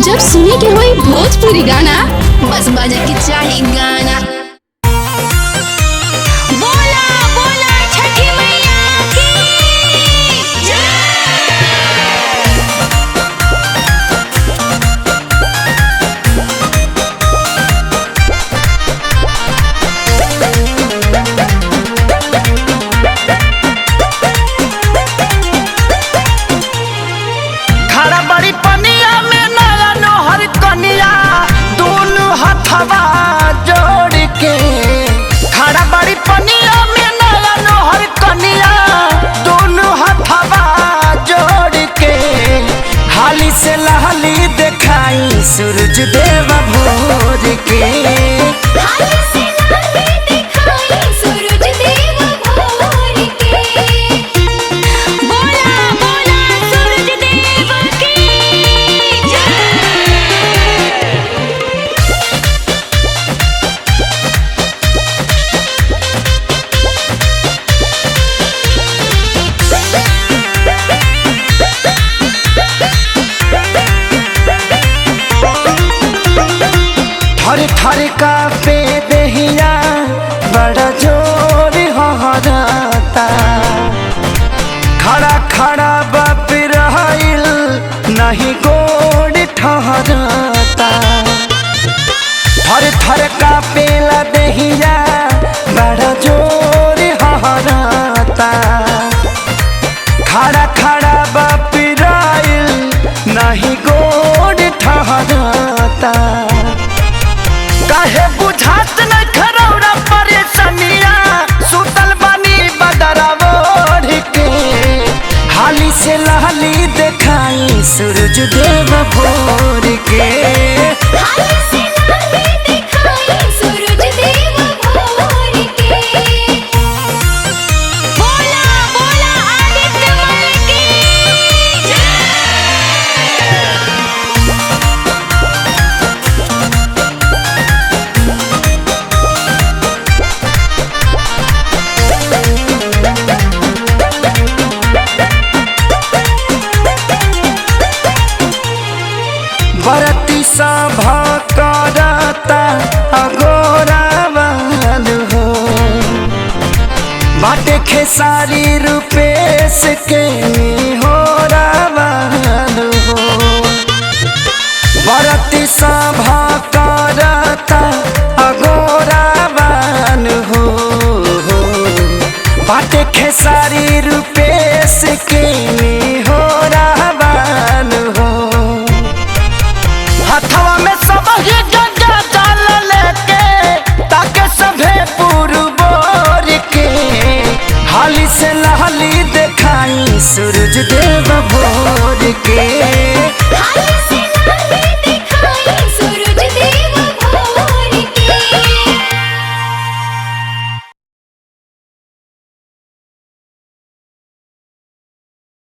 जब सुने के होई भोजपुरी गाना, बस बजे के चाही गाना। बोला बोला छठी मैया की जय। खड़ा बड़ी पनिया में नया नोहर कनिया, दोनों हथवा जोड़ के। खड़ा बड़ी पनिया में नया नोहर कनिया, दोनों हथवा जोड़ के। हाली से लहली दिखाई सूरज देव भोर के। हाली से लाली दिखाई सूरज देव भोर के। बोला बोला सूरज देव की जय। थर थर का पे दहिया बड़ा जोर हहराता। खड़ा खड़ा बाप रहिल नहीं गोड़ ठहराता। थर थर का पेला दहिया बड़ा जोर हहराता। खड़ा खड़ा बाप रहिल नहीं गोड़ ठहराता। काहे बुझात न खरौरा परेशानिया, सुतल बानी बदरवा ओढ़ के। हाली से लहली दिखाई सूरज देव भोर के। हाली से लाली दिखाई सूरज देव भोर के। बोला बोला आदित्य मल की जय। बरती सभा करता अगोरा वाल हो। बाटे खेसारी रूपेश के हो रावाल हो। बरती सभा करता अगोरा वाल हो। बाटे खेसारी रूपेश के हो रावाल हो। हथवा में सब ही गंगा जल लेके, ताके सभे पुरबोर के। हाली से लहली दिखाई सूरज देव भोर के।